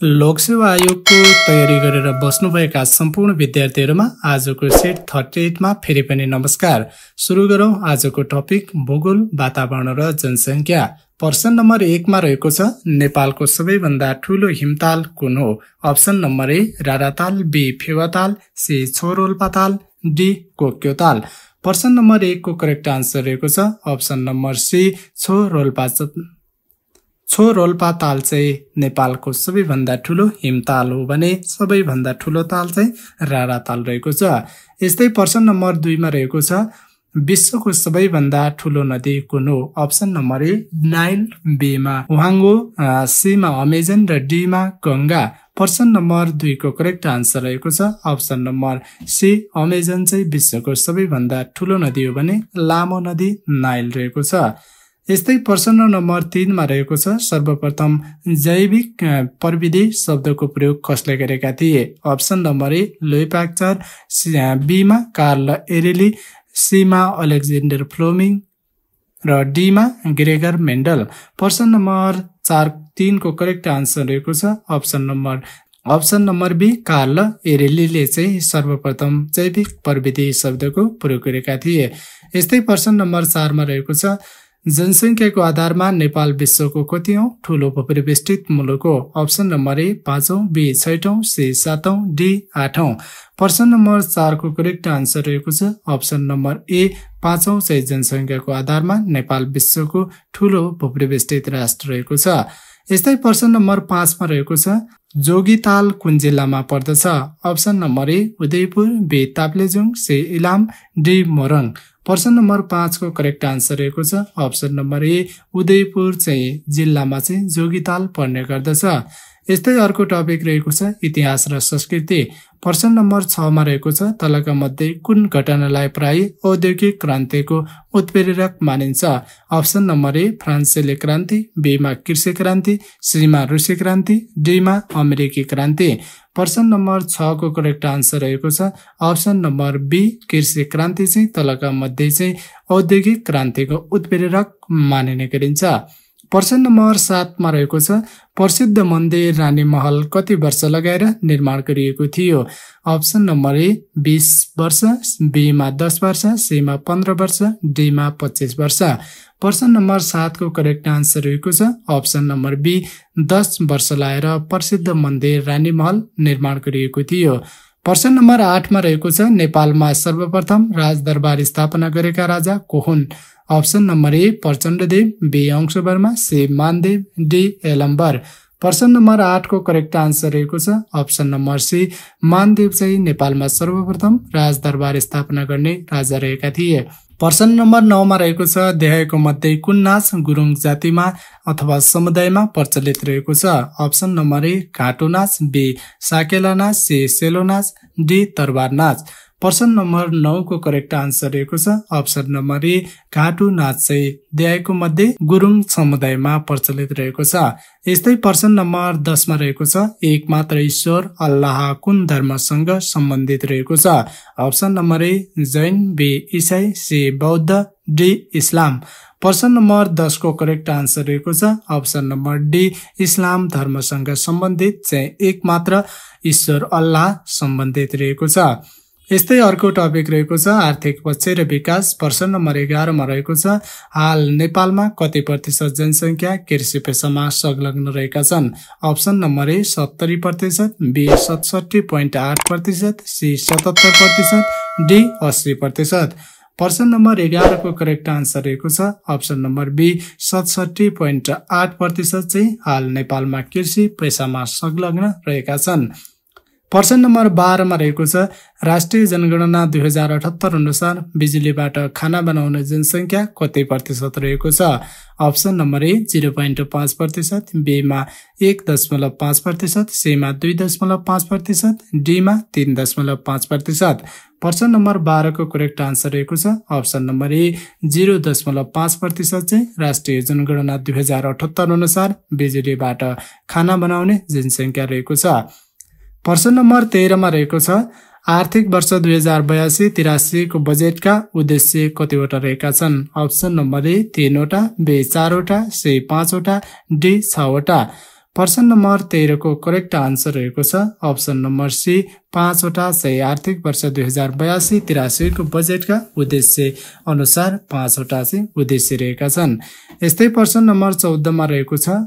लोकसेवा आयोगको तयारी गरेर बस्नुभएका सम्पूर्ण विद्यार्थीहरूमा आजको सेट 38 मा फेरि पनि नमस्कार। सुरु गरौं आजको टपिक भूगोल, वातावरण र जनसंख्या। प्रश्न नम्बर 1 मा रहेको छ नेपालको सबैभन्दा ठूलो हिमताल कुन हो? Option number A Rara Tal, B Phewa Tal, C Tsho Rolpa Tal, D Gokyo Tal. प्रश्न नम्बर 1 को करेक्ट आन्सर रहेको छ अप्सन नम्बर सी छोरोल्पाताल चाहिँ नेपालको सबैभन्दा ठूलो हिमताल हो भने सबैभन्दा ठूलो ताल चाहिँ राराताल रहेको छ। यस्तै प्रश्न नम्बर 2 मा रहेको छ विश्वको सबैभन्दा ठूलो नदी कुन हो? Option number A Nile, B मा ओहाङ्गो, सी मा अमेजन र डी मा गंगा। प्रश्न नम्बर 2 को करेक्ट आन्सर रहेको छ अप्सन नम्बर सी अमेजन चाहिँ विश्वको सबैभन्दा ठूलो नदी हो भने लामो नदी नाइल रहेको छ। यस्तै प्रश्न नम्बर 3 मा रहेको छ सर्वप्रथम जैविक प्रविधि शब्दको प्रयोग कसले गरेका थिए? Option number A Louis Pasteur, B मा कार्ल एरेली, सी मा अलेक्जेन्डर फ्लेमिङ र डी मा ग्रेगर मेन्डल। प्रश्न नम्बर 3 को करेक्ट आन्सर रहेको छ अप्सन नम्बर बी कार्ल एरेलीले चाहिँ सर्वप्रथम जैविक प्रविधि शब्दको प्रयोग गरेका थिए। यस्तै प्रश्न नम्बर 4 मा रहेको छ जनसंख्याको आधारमा नेपाल विश्वको कतिऔं ठूलो परिवेष्टित मुलुक हो? अप्सन नम्बर ए 5औं, बी 6औं, सी 7औं, डी 8औं। प्रश्न नम्बर 4 को करेक्ट आन्सर रहेको छ अप्सन नम्बर ए 5औं चाहिँ जनसंख्याको आधारमा नेपाल विश्वको ठूलो परिवेष्टित राष्ट्र रहेको छ। यस्तै प्रश्न नम्बर 5 मा रहेको छ जोगीताल कुन जिल्लामा पर्दछ? Option number A Udaipur, B Taplejung, C Ilam, D Morang. प्रश्न नम्बर 5 को करेक्ट आन्सर रहेको छ अप्सन नम्बर ए उदयपुर चाहिँ जिल्लामा चाहिँ जोगीताल पर्ने गर्दछ। यस्तै अर्को टपिक रहेको छ इतिहास र संस्कृति। प्रश्न नम्बर 6 मा रहेको छ तलका मध्ये कुन घटनालाई प्राय औद्योगिक क्रान्तिको उत्प्रेरक मानिन्छ? अप्सन नम्बर ए फ्रान्सेली क्रान्ति, बी मा कृषि क्रान्ति, सी मा रूसी क्रान्ति, डी मा अमेरिकी क्रान्ति। प्रश्न नम्बर 6 को करेक्ट आन्सर रहेको छ अप्सन नम्बर बी कृषि क्रान्ति चाहिँ तलका मध्ये चाहिँ औद्योगिक क्रान्तिको उत्प्रेरक मानिने गरिन्छ। प्रश्न नम्बर 7 मा रहेको छ प्रसिद्ध मन्दिर रानी महल कति वर्ष लगाएर निर्माण गरिएको थियो? अप्सन नम्बर ए 20 वर्ष, बी मा 10 वर्ष, सी मा 15 वर्ष, डी मा 25 वर्ष। प्रश्न नम्बर 7 को करेक्ट आन्सर रहेको छ अप्सन नम्बर बी 10 वर्ष लाएर प्रसिद्ध मन्दिर रानी महल निर्माण गरिएको थियो। प्रश्न नम्बर 8 मा रहेको छ नेपालमा सर्वप्रथम राजदरबार स्थापना गरेका राजा को हुन्? Option number A Prachanda Dev, B Anshuverma, C Manadev, D Yalambar. प्रश्न नम्बर 8 को करेक्ट आन्सर रहेको छ अप्सन नम्बर सी मानदेव चाहिँ नेपालमा सर्वप्रथम राजदरबार स्थापना गर्ने राजा रहेका थिए। प्रश्न नम्बर 9 मा रहेको छ देहायको मध्ये कुन नाच गुरुङ जातिमा अथवा समुदायमा प्रचलित रहेको छ? अप्सन नम्बर ए घाटो नाच, बी साकेला नाच, सी सेलो नाच, डी तरबार नाच। प्रश्न नम्बर 9 को करेक्ट आन्सर रहेको छ अप्सन नम्बर ए घाटु नाच चाहिँ देहायको मध्ये गुरुङ समुदायमा प्रचलित रहेको छ। यस्तै प्रश्न नम्बर 10 मा रहेको छ एक मात्र ईश्वर अल्लाह कुन धर्मसँग सम्बन्धित रहेको छ? Option number A Jain, B इसाई, सी बौद्ध, डी इस्लाम। प्रश्न नम्बर 10 को करेक्ट आन्सर रहेको छ अप्सन नम्बर डी इस्लाम धर्मसँग सम्बन्धित चाहिँ एक मात्र ईश्वर अल्लाह सम्बन्धित रहेको छ। यस्तै अर्को टपिक रहेको छ आर्थिक पक्ष र विकास। प्रश्न नम्बर 11 मा रहेको छ हाल नेपालमा कति प्रतिशत जनसंख्या कृषि पेशामा संलग्न रहेका छन्? Option number A 70%, B 67.8%, C 77%, D 80%। प्रश्न नम्बर 11 को करेक्ट आन्सर रहेको छ अप्सन नम्बर बी 67.8% चाहिँ हाल नेपालमा कृषि पेशामा संलग्न रहेका छन्। प्रश्न नम्बर 12 मा रहेको छ राष्ट्रिय जनगणना 2078 अनुसार बिजुलीबाट खाना बनाउने जनसंख्या कति प्रतिशत रहेको छ? अप्सन नम्बर ए 0.5%, बी मा 1.5%, सी मा 2.5%, डी मा 3.5%। प्रश्न नम्बर 12 को करेक्ट आन्सर रहेको छ अप्सन नम्बर ए 0.5% चाहिँ राष्ट्रिय जनगणना 2078 अनुसार बिजुलीबाट खाना बनाउने जनसंख्या रहेको छ। प्रश्न नम्बर 13 मा रहेको छ आर्थिक वर्ष 2082-83 को बजेटका उद्देश्य कतिवटा रहेका छन्? अप्सन नम्बर ए 3 वटा, बी 4 वटा, सी 5 वटा, डी 6 वटा। प्रश्न नम्बर 13 को करेक्ट आन्सर रहेको छ अप्सन नम्बर सी 5 वटा चाहिँ आर्थिक वर्ष 2082-83 को बजेटका उद्देश्य अनुसार 5 वटा चाहिँ उद्देश्य रहेका छन्। यस्तै प्रश्न नम्बर 14 मा रहेको छ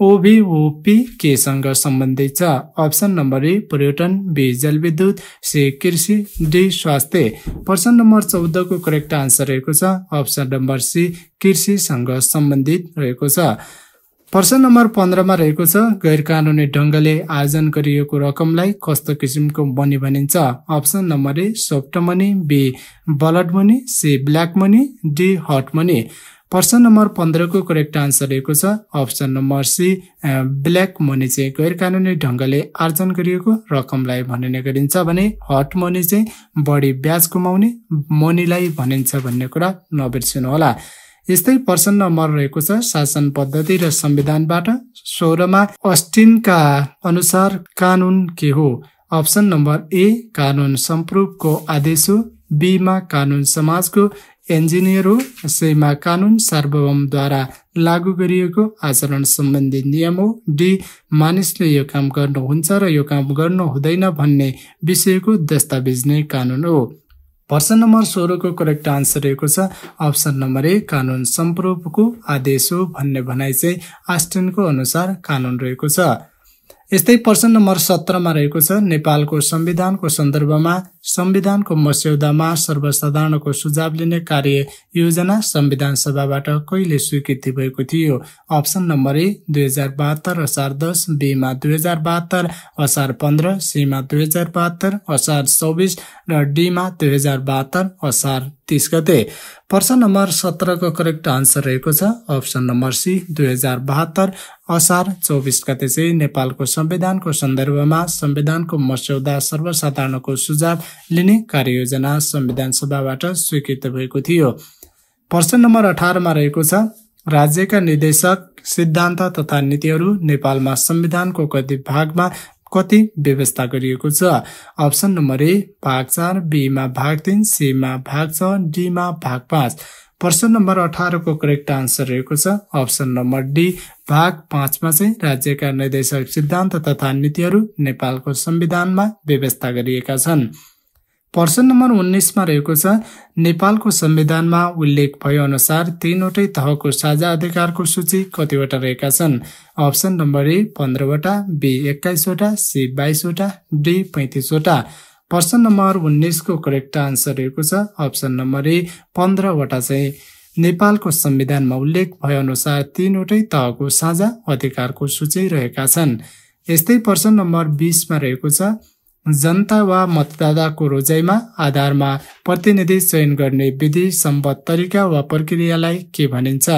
ओभीओपी केसँग सम्बन्धित छ अप्सन नम्बर ए पर्यटन, बी जलविद्युत, सी कृषि, डी स्वास्थ्य। प्रश्न नम्बर 14 को करेक्ट आन्सर रहेको छ अप्सन नम्बर सी कृषिसँग सम्बन्धित रहेको छ। प्रश्न नम्बर 15 मा रहेको छ गैर कानुनी ढंगले आर्जन गरिएको रकमलाई कस्तो किसिमको मनी भनिन्छ option number A soft money, B blood money, C black money, D hot money. प्रश्न नम्बर 15 को करेक्ट आन्सर रहेको छ option number C black money चाहिँ गैर कानुनी ढंगले आर्जन गरिएको रकमलाई भनिने गरिन्छ भने हट मनी चाहिँ बढी ब्याज कमाउने मनीलाई भनिन्छ भन्ने कुरा नबिर्सनु होला। यस्तै प्रश्न नम्बर रहेको छ शासन पद्धति र संविधानबाट 16 मा अस्टिनका अनुसार कानून के हो अप्सन नम्बर ए कानून सम्प्रूफको आदेश हो, बी मा कानून समाजको इन्जिनियर हो, सी मा कानून सार्वभौमद्वारा लागू गरिएको आचरण सम्बन्धी नियम हो, डी मानिसले यो काम गर्नुहुन्छ र यो काम गर्नु हुँदैन भन्ने विषयको दस्तावेज नै कानून हो। प्रश्न नम्बर 16 को करेक्ट आन्सर रहेको छ अप्सन नम्बर ए कानून सम्प्रूफको आदेश हो भन्ने भनाइ चाहिँ आस्टिनको अनुसार कानून रहेको छ। यस्तै प्रश्न नम्बर 17 मा रहेको छ नेपालको संविधानको सन्दर्भमा संविधानको मस्यौदामा सर्वसाधारणको सुझाव लिने कार्य योजना संविधान सभाबाट कहिले स्वीकृति भएको थियो अप्सन नम्बर ए 2072 असार 10, बी मा 2072 असार 15, सी मा 2072 असार 24 र डी मा 2072 असार 30 गते। प्रश्न नम्बर 17 को करेक्ट आन्सर रहेको छ अप्सन नम्बर सी 2072 असार 24 गते चाहिँ नेपालको संविधानको सन्दर्भमा संविधानको मस्यौदा सर्वसाधारणको सुझाव लिने कार्ययोजना संविधान सभाबाट स्वीकृत भएको थियो। प्रश्न नम्बर 18 मा रहेको छ राज्यका निर्देशक सिद्धान्त तथा नीतिहरू नेपालमा संविधानको कति भागमा कति व्यवस्था गरिएको छ अप्सन नम्बर ए भाग 4, बी मा भाग 3, सी मा भाग 6, डी मा भाग 5। प्रश्न नम्बर 18 को करेक्ट आन्सर रहेको छ अप्सन नम्बर डी भाग 5 मा चाहिँ राज्यका निर्देशक सिद्धान्त तथा नीतिहरू नेपालको संविधानमा व्यवस्था गरिएका छन्। प्रश्न नम्बर 19 मा रहेको छ नेपालको संविधानमा उल्लेख भए अनुसार 3वटै तहको साझा अधिकारको सूची कतिवटा रहेका छन् अप्सन नम्बर ए 15 वटा, बी 21 वटा, सी 22 वटा, डी 35 वटा। प्रश्न नम्बर 19 को करेक्ट आन्सर रहेको छ अप्सन नम्बर ए 15 वटा चाहिँ नेपालको संविधानमा उल्लेख भए अनुसार 3वटै तहको साझा अधिकारको सूची रहेका छन्। यस्तै प्रश्न नम्बर 20 मा रहेको छ जनता वा मतदाताको रोजाइमा आधारमा प्रतिनिधि चयन गर्ने विधि सम्बद्ध तरिका वा प्रक्रियालाई के भनिन्छ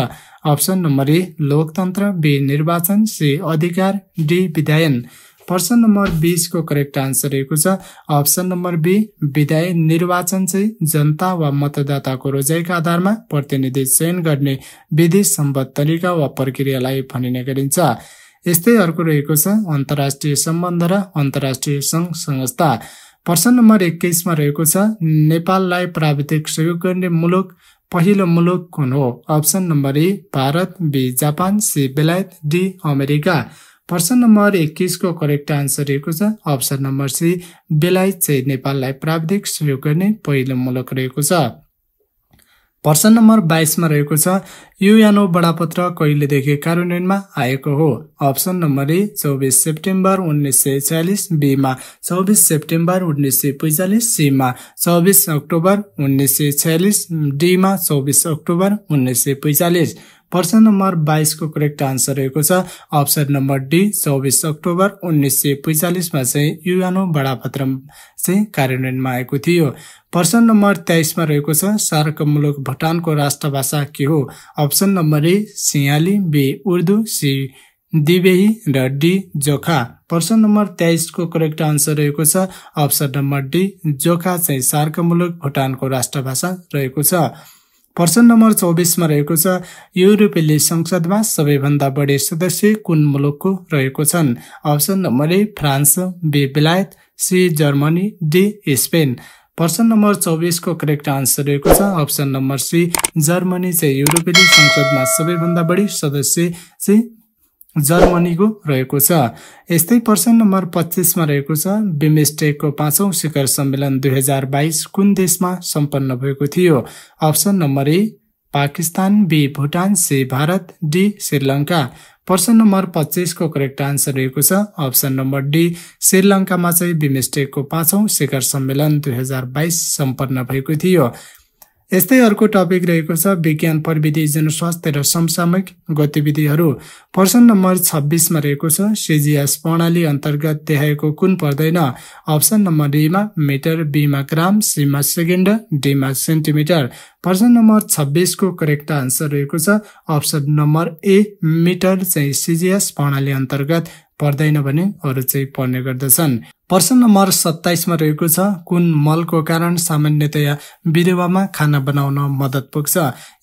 अप्सन नम्बर ए लोकतन्त्र, बी निर्वाचन, सी अधिकार, डी विधायन। प्रश्न नम्बर 20 को करेक्ट आन्सर रहेको छ अप्सन नम्बर बी विधायन। निर्वाचन चाहिँ जनता वा मतदाताको रोजाइका आधारमा प्रतिनिधि चयन गर्ने विधि सम्बद्ध तरिका वा प्रक्रियालाई भनिने गरिन्छ। यस्तै अर्को रहेको छ अन्तर्राष्ट्रिय सम्बन्ध र अन्तर्राष्ट्रिय संघ संस्था। प्रश्न नम्बर 21 मा रहेको छ नेपाललाई प्राविधिक सहयोग गर्ने मुलुक पहिलो मुलुक कुन हो option number A Bharat, B Japan, C बेलायत, डी अमेरिका। प्रश्न नम्बर 21 को करेक्ट आन्सर रहेको छ अप्सन नम्बर सी बेलायत चाहिँ नेपाललाई प्राविधिक सहयोग गर्ने पहिलो मुलुक रहेको छ। प्रश्न नम्बर 22 मा रहेको छ यूएनओ बडापत्र कहिलेदेखि कार्यान्वयनमा आएको हो option number A 24 September 1946, B मा 24 सेप्टेम्बर 1945, सी मा 24 अक्टोबर 1946, डी मा 24 अक्टोबर 1945। प्रश्न नम्बर 22 को करेक्ट आन्सर रहेको छ अप्सन नम्बर डी 24 अक्टोबर 1945 मा चाहिँ यूएनओ बडापत्र चाहिँ कार्यान्वयनमा आएको थियो। प्रश्न नम्बर 23 मा रहेको छ सार्क मुलुक भुटानको राष्ट्रभाषा के हो option number A Sinhali, B Urdu, C Dhivehi र डी जोखा। प्रश्न नम्बर 23 को करेक्ट आन्सर रहेको छ अप्सन नम्बर डी जोखा चाहिँ सार्क मुलुक भुटानको राष्ट्रभाषा रहेको छ। प्रश्न नम्बर 24 मा रहेको छ युरोपेली संसदमा सबैभन्दा बढी सदस्य कुन मुलुकको रहेको छन् option number A France, B बेलायत, सी जर्मनी, डी स्पेन। प्रश्न नम्बर 24 को करेक्ट आन्सर रहेको छ अप्सन नम्बर सी जर्मनी चाहिँ युरोपेली संसदमा सबैभन्दा बढी सदस्य चाहिँ जर्मनीको रहेको छ। यस्तै प्रश्न नम्बर 25 मा रहेको छ बिमस्टेकको 5औं शिखर सम्मेलन 2022 कुन देशमा सम्पन्न भएको थियो? Option number A Pakistan, B Bhutan, C Bharat, D Sri Lanka. प्रश्न नम्बर 25 को करेक्ट आन्सर रहेको छ अप्सन नम्बर डी श्रीलङ्कामा चाहिँ बिमस्टेकको 5औं शिखर सम्मेलन 2022 सम्पन्न भएको थियो। यस्तै अर्को टपिक रहेको छ विज्ञान प्रविधि जनस्वास्थ्य र समसामयिक गतिविधिहरू। प्रश्न नम्बर 26 मा रहेको छ सीजीएस प्रणाली अन्तर्गत देखाएको कुन पर्दैन? अप्सन नम्बर ए मा मिटर, बी मा ग्राम, सी मा सेकेन्ड, डी मा सेन्टिमिटर। प्रश्न नम्बर 26 को करेक्ट आन्सर रहेको छ अप्सन नम्बर ए मिटर चाहिँ सीजीएस प्रणाली अन्तर्गत पर्दैन भने अरू चाहिँ पर्ने गर्दछन्। प्रश्न नम्बर 27 मा रहेको छ कुन मलको कारण सामान्यतया बिरुवामा खाना बनाउन मद्दत पुग्छ?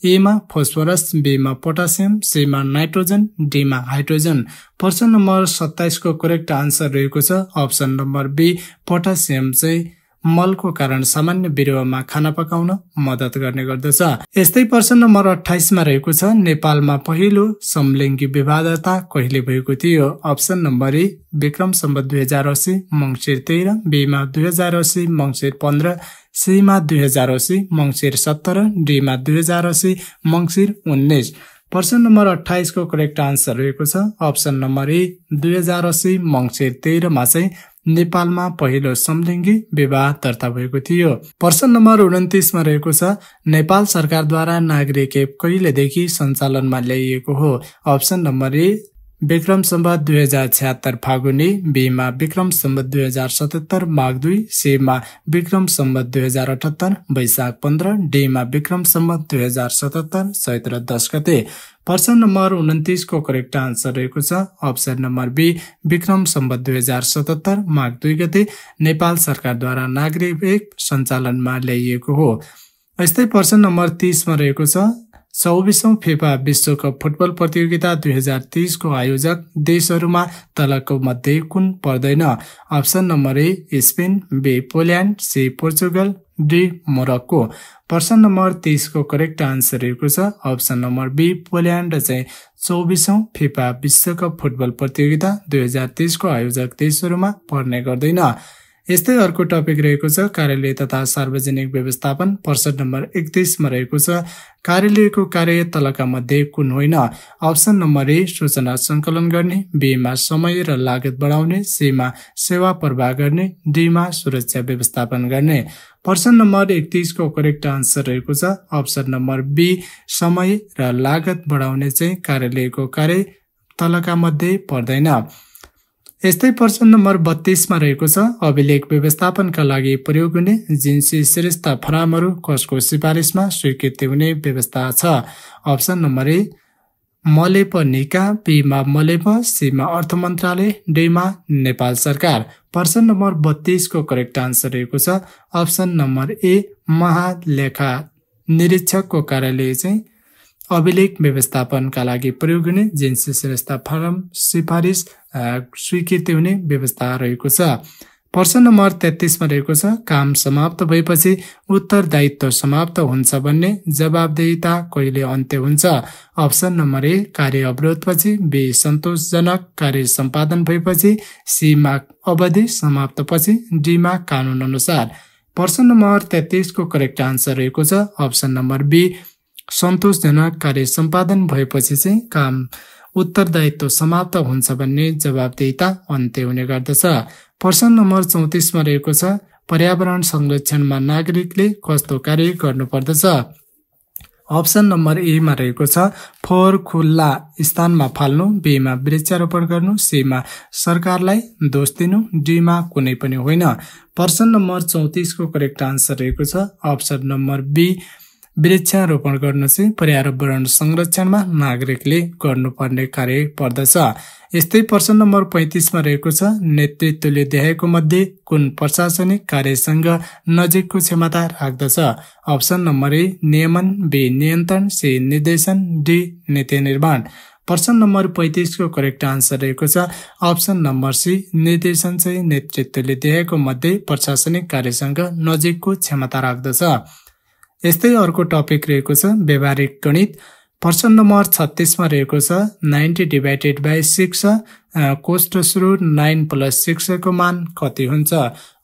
ए मा फोस्फोरस, बी मा पोटासियम, सी मा नाइट्रोजन, डी मा हाइड्रोजन। प्रश्न नम्बर 27 को करेक्ट आन्सर रहेको छ अप्सन नम्बर बी पोटासियम चाहिँ मलको कारण सामान्य बिरुवामा खाना पकाउन मद्दत गर्ने गर्दछ। यस्तै प्रश्न नम्बर 28 मा रहेको छ नेपालमा पहिलो समलिङ्गी विवाहता कहिले भएको थियो? Option number A Vikram Samvat 2080 मङ्सिर 13, बी मा 2080 मङ्सिर 15, सी मा 2080 मङ्सिर 17, डी मा 2080 मङ्सिर 19। प्रश्न नम्बर 28 को करेक्ट आन्सर रहेको छ अप्सन नम्बर ए 2080 मङ्सिर 13 मा चाहिँ नेपालमा पहिलो समलिङ्गी विवाह दर्ता भएको थियो। प्रश्न नम्बर 29 मा रहेको छ नेपाल सरकारद्वारा नागरिक एप कहिलेदेखि सञ्चालनमा ल्याइएको हो? Option number A Vikram Samvat 2076 फागुनी, बी मा विक्रम सम्वत 2077 माघ 2, सी मा विक्रम सम्वत 2078 वैशाख 15, डी मा विक्रम सम्वत 2077 चैत्र 10 गते। प्रश्न नम्बर 29 को करेक्ट आन्सर रहेको छ option number B Vikram Samvat 2077 माघ 2 गते नेपाल सरकारद्वारा नागरिक एप सञ्चालनमा ल्याइएको हो। यस्तै प्रश्न नम्बर 30 मा रहेको छ 24औं फिफा विश्वकप फुटबल प्रतियोगिता 2030 को आयोजक देशहरूमा तलको मध्ये कुन पर्दैन? Option number A Spain, B Poland, C Portugal, D Morocco. प्रश्न नम्बर 30 को करेक्ट आन्सर रहेको छ अप्सन नम्बर बी पोल्यान्ड चाहिँ 24औं फिफा विश्वकप फुटबल प्रतियोगिता 2030 को आयोजक देशहरूमा पर्ने गर्दैन। यस्तै अर्को टपिक रहेको छ कार्यालय तथा सार्वजनिक व्यवस्थापन। प्रश्न नम्बर 31 मा रहेको छ कार्यालयको कार्य तलका मध्ये कुन होइन? अप्सन नम्बर ए सूचना सङ्कलन गर्ने, बी मा समय र लागत बढाउने, सी मा सेवा प्रवाह गर्ने, डी मा सुरक्षा व्यवस्थापन गर्ने। प्रश्न नम्बर 31 को करेक्ट आन्सर रहेको छ अप्सन नम्बर बी समय र लागत बढाउने चाहिँ कार्यालयको कार्य तलका मध्ये पर्दैन। यस्तै प्रश्न नम्बर 32 मा रहेको छ अभिलेख व्यवस्थापनका लागि प्रयोग हुने जिन्सी श्रेष्ठ फर्महरू कसको सिफारिसमा स्वीकृति हुने व्यवस्था छ? अप्सन नम्बर ए मलेप निका, बी मा मलेप, सी मा अर्थ मन्त्रालय, डी मा नेपाल सरकार। प्रश्न नम्बर 32 को करेक्ट आन्सर रहेको छ अप्सन नम्बर ए महालेखा निरीक्षकको कार्यालय चाहिँ अभिलेख व्यवस्थापनका लागि प्रयोग हुने जिन्सी श्रेष्ठ फर्म सिफारिस स्वीकृति हुने व्यवस्था रहेको छ। प्रश्न नम्बर 33 मा रहेको छ काम समाप्त भएपछि उत्तरदायित्व समाप्त हुन्छ भन्ने जवाबदेहिता कहिले अन्त्य हुन्छ? अप्सन नम्बर ए कार्य अवरोधपछि, बी सन्तोषजनक कार्य सम्पादन भएपछि, सी मा अवधि समाप्तपछि, डी मा कानून अनुसार। प्रश्न नम्बर 33 को करेक्ट आन्सर रहेको छ अप्सन नम्बर बी सन्तोषजनक कार्य सम्पादन भएपछि चाहिँ काम उत्तरदायित्व समाप्त हुन्छ भन्ने जवाबदेहिता अन्त्य हुने गर्दछ। प्रश्न नम्बर 34 मा रहेको छ पर्यावरण संरक्षणमा नागरिकले कस्तो कार्य गर्नुपर्दछ? अप्सन नम्बर ए मा रहेको छ फोहोर खुल्ला स्थानमा फाल्नु, बी मा वृक्षारोपण गर्नु, सी मा सरकारलाई दोष दिनु, डी मा कुनै पनि होइन। प्रश्न नम्बर 34 को करेक्ट आन्सर रहेको छ अप्सन नम्बर बी वृक्षारोपण गर्न चाहिँ पर्यावरण संरक्षणमा नागरिकले गर्नुपर्ने कार्य पर्दछ। यस्तै प्रश्न नम्बर 35 मा रहेको छ नेतृत्वले देखाएको मध्ये कुन प्रशासनिक कार्यसँग नजिकको क्षमता राख्दछ? अप्सन नम्बर ए नियमन, बी नियन्त्रण, सी निर्देशन, डी नीति निर्माण। प्रश्न नम्बर 35 को करेक्ट आन्सर रहेको छ अप्सन नम्बर सी निर्देशन चाहिँ नेतृत्वले देखाएको मध्ये प्रशासनिक कार्यसँग नजिकको क्षमता राख्दछ। यस्तै अर्को टपिक रहेको छ व्यावहारिक गणित। प्रश्न नम्बर 36 मा रहेको छ 90 डिभाइडेड बाइ 6 कोष्ठ सुरु 9 + 6 को मान कति हुन्छ?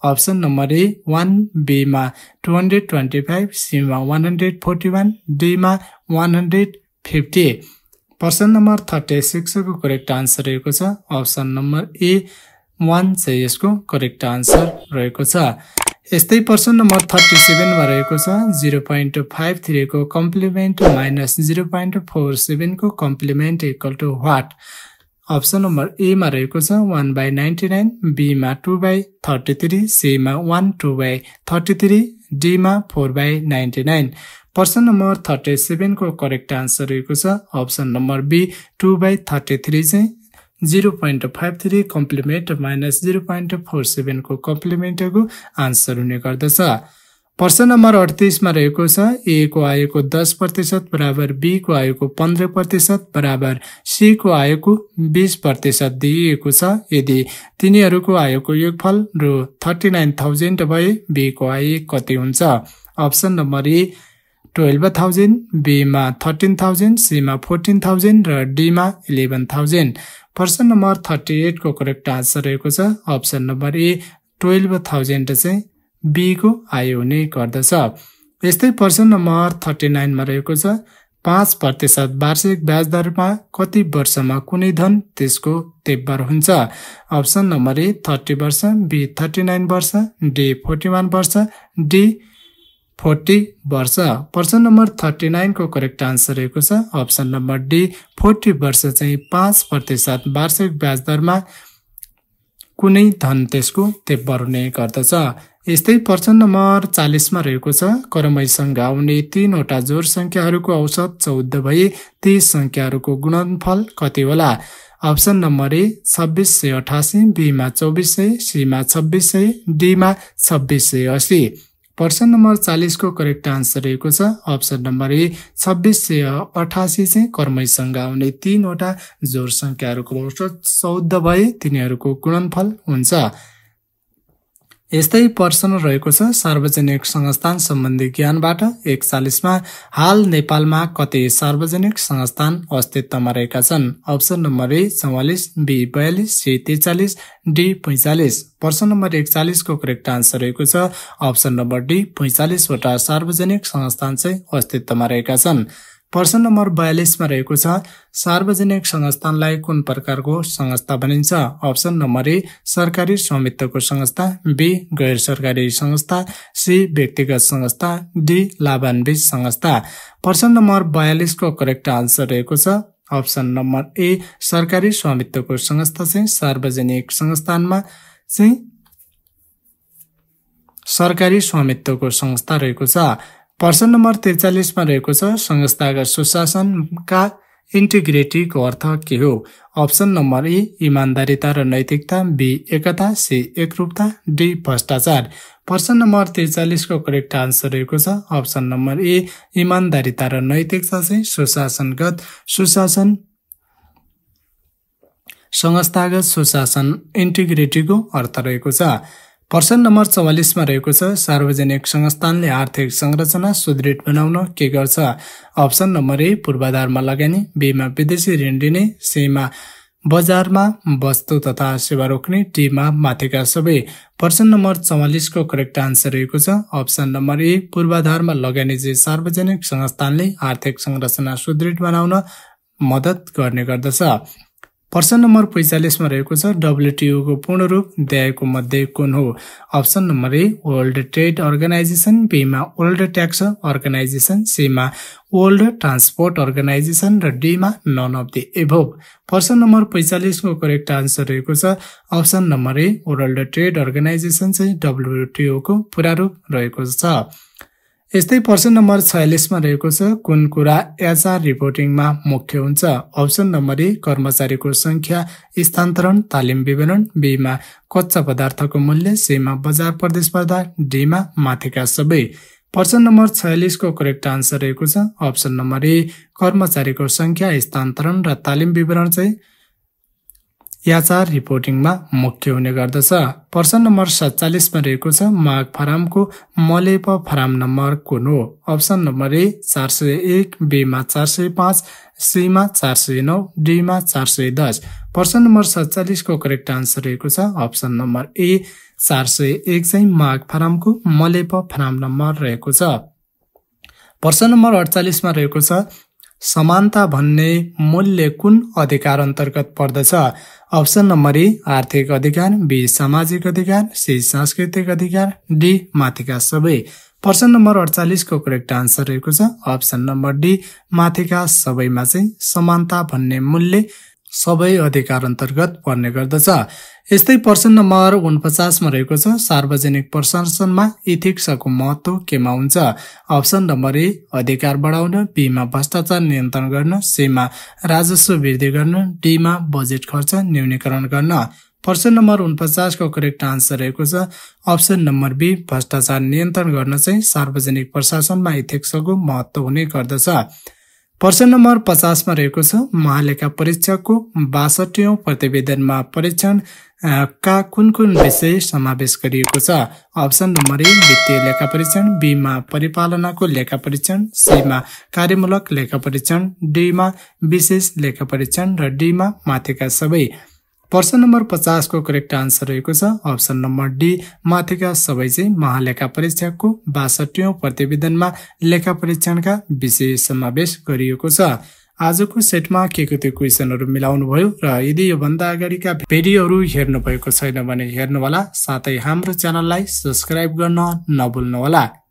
अप्सन नम्बर ए 1, बी मा 225, सी मा 141, डी मा 150। प्रश्न नम्बर 36 को करेक्ट आन्सर रहेको छ अप्सन नम्बर ए 1 चाहिँ यसको करेक्ट आन्सर रहेको छ। यस्तै प्रश्न नम्बर 37 मा रहेको छ 0.53 को कम्प्लिमेन्ट माइनस 0.47 को complement equal to what? Option number A मा रहेको छ 1/99, बी मा 2/33, सी मा 2/33, डी मा 4/99। प्रश्न नम्बर 37 को करेक्ट आन्सर रहेको छ अप्सन नम्बर बी 2/33 चाहिँ 0.53 कम्प्लिमेन्ट माइनस 0.47 को कम्प्लिमेन्टको आन्सर हुने गर्दछ। प्रश्न नम्बर 38 मा रहेको छ ए को आयको 10% बराबर बी को आयको 15% बराबर सी को आयको 20% दिइएको छ। यदि तिनीहरूको आयको योगफल रु 39,000 भए बी को आय कति हुन्छ? अप्सन नम्बर ए 12,000, बी मा 13,000, सी मा 14,000 र डी मा 11,000। प्रश्न नम्बर 38 को करेक्ट आन्सर रहेको छ अप्सन नम्बर ए 12,000 चाहिँ बी को आय हुने गर्दछ। यस्तै प्रश्न नम्बर 39 मा रहेको छ 5% वार्षिक ब्याज दरमा कति वर्षमा कुनै धन त्यसको तेब्बर हुन्छ? अप्सन नम्बर ए 30 वर्ष, बी 39 वर्ष, डी 41 वर्ष, डी 40 वर्ष। प्रश्न नम्बर 39 को करेक्ट आन्सर रहेको छ अप्सन नम्बर डी 40 वर्ष चाहिँ 5% वार्षिक ब्याज दरमा कुनै धन त्यसको तेब्बर हुने गर्दछ। यस्तै प्रश्न नम्बर 40 मा रहेको छ क्रमैसँग आउने 3 वटा जोड संख्याहरूको औसत 14 भए ती संख्याहरूको गुणनफल कति होला? अप्सन नम्बर ए 2688, बी मा 2400, सी मा 2600, डी मा 2680। प्रश्न नम्बर 40 को करेक्ट आन्सर रहेको छ अप्सन नम्बर ए 2688 चाहिँ क्रमैसँग आउने 3 वटा जोड संख्याहरूको औसत 14 भए तिनीहरूको गुणनफल हुन्छ। यस्तै प्रश्न रहेको छ सार्वजनिक संस्थान सम्बन्धी ज्ञानबाट 41 मा हाल नेपालमा कति सार्वजनिक संस्थान अस्तित्वमा रहेका छन्? Option number A 44, B 42, C 43, D 45। प्रश्न नम्बर 41 को करेक्ट आन्सर रहेको छ अप्सन नम्बर डी 45 वटा सार्वजनिक संस्थान चाहिँ अस्तित्वमा रहेका छन्। प्रश्न नम्बर 42 मा रहेको छ सार्वजनिक संस्थानलाई कुन प्रकारको संस्था भनिन्छ? अप्सन नम्बर ए सरकारी स्वामित्वको संस्था, बी गैर सरकारी संस्था, सी व्यक्तिगत संस्था, डी लाभान्वित संस्था। प्रश्न नम्बर 42 को करेक्ट आन्सर रहेको छ अप्सन नम्बर ए सरकारी स्वामित्वको संस्था चाहिँ सार्वजनिक संस्थानमा चाहिँ सरकारी स्वामित्वको संस्था रहेको छ। प्रश्न नम्बर 43 मा रहेको छ संस्थागत सुशासनका इन्टिग्रिटीको अर्थ के हो? अप्सन नम्बर ए इमानदारिता र नैतिकता, बी एकता, सी एकरूपता, डी भ्रष्टाचार। प्रश्न नम्बर 43 को करेक्ट आन्सर रहेको छ अप्सन नम्बर ए इमानदारिता र नैतिकता चाहिँ सुशासनगत सुशासन संस्थागत सुशासन इन्टिग्रिटीको अर्थ रहेको छ। प्रश्न नम्बर 44 मा रहेको छ सार्वजनिक संस्थानले आर्थिक संरचना सुदृढ बनाउन के गर्छ? अप्सन नम्बर ए पूर्वाधारमा लगानी, बी मा विदेशी ऋण दिने, सी मा बजारमा वस्तु तथा सेवा रोक्ने, डी मा माथिका सबै। प्रश्न नम्बर 44 को करेक्ट आन्सर रहेको छ अप्सन नम्बर ए पूर्वाधारमा लगानी चाहिँ सार्वजनिक संस्थानले आर्थिक संरचना सुदृढ बनाउन मद्दत गर्ने गर्दछ। प्रश्न नम्बर 45 मा रहेको छ डब्ल्युटिओ को पूर्ण रूप दिएको मध्ये कुन हो? Option number A world trade organisation, B मा वर्ल्ड ट्याक्स अर्गनाइजेसन, सी मा वर्ल्ड ट्रान्सपोर्ट अर्गनाइजेसन र डी मा नन अफ द एबोभ। प्रश्न नम्बर 45 को करेक्ट आन्सर रहेको छ option number A world trade organisation चाहिँ डब्ल्युटिओ को पूरा रूप रहेको छ। यस्तै प्रश्न नम्बर 46 मा रहेको छ कुन कुरा एचआर रिपोर्टिङमा मुख्य हुन्छ? अप्सन नम्बर ए कर्मचारीको संख्या, स्थानान्तरण, तालिम विवरण, बी मा कच्चा पदार्थको मूल्य, सी मा बजार प्रतिस्पर्धा, डी मा माथिका सबै। प्रश्न नम्बर 46 को करेक्ट आन्सर रहेको छ अप्सन नम्बर ए कर्मचारीको संख्या, स्थानान्तरण र तालिम विवरण चाहिँ याचार रिपोर्टिङमा मुख्य हुने गर्दछ। प्रश्न नम्बर 47 मा रहेको छ माघ फारमको मलेप फारम नम्बर कुन हो? अप्सन नम्बर ए 401, बी मा 405, सी मा 409, डी मा 410। प्रश्न नम्बर 47 को करेक्ट आन्सर रहेको छ अप्सन नम्बर ए 401 चाहिँ माघ फारमको मलेप फारम नम्बर रहेको छ। प्रश्न नम्बर 48 मा रहेको छ समानता भन्ने मूल्य कुन अधिकार अन्तर्गत पर्दछ? अप्सन नम्बर ए आर्थिक अधिकार, बी सामाजिक अधिकार, सी सांस्कृतिक अधिकार, डी माथिका सबै। प्रश्न नम्बर 48 को करेक्ट आन्सर रहेको छ अप्सन नम्बर डी माथिका सबैमा चाहिँ समानता भन्ने मूल्य सबै अधिकार अन्तर्गत पर्ने गर्दछ। यस्तै प्रश्न नम्बर 49 मा रहेको छ सार्वजनिक प्रशासनमा इथिक्सको महत्व केमा हुन्छ? अप्सन नम्बर ए अधिकार बढाउन, बी मा भ्रष्टाचार नियन्त्रण गर्न, सी मा राजस्व वृद्धि गर्न, डी मा बजेट खर्च न्यूनीकरण गर्न। प्रश्न नम्बर 49 को करेक्ट आन्सर रहेको छ अप्सन नम्बर बी भ्रष्टाचार नियन्त्रण गर्न चाहिँ सार्वजनिक प्रशासनमा इथिक्सको महत्व हुने गर्दछ। प्रश्न नम्बर 50 मा रहेको छ महालेखा परीक्षकको 62औं प्रतिवेदनमा परीक्षण का कुन विषय समावेश गरिएको छ? अप्सन नम्बर ए वित्तीय लेखा परीक्षण, बी मा परिपालनाको लेखा परीक्षण, सी मा कार्यमूलक लेखा परीक्षण, डी मा विशेष लेखा परीक्षण र डी मा माथिका सबै। प्रश्न नम्बर 50 को करेक्ट आन्सर रहेको छ अप्सन नम्बर डी माथिका सबै चाहिँ महालेखा परीक्षकको 62औं प्रतिवेदनमा लेखा परीक्षणका विषय समावेश गरिएको छ। आजको सेटमा के त्यो क्वेशनहरू मिलाउनु भयो र यदि यो भन्दा अगाडिका भिडियोहरू हेर्नु भएको छैन भने हेर्नुहोला, साथै हाम्रो च्यानललाई सब्स्क्राइब गर्न नभुल्नुहोला।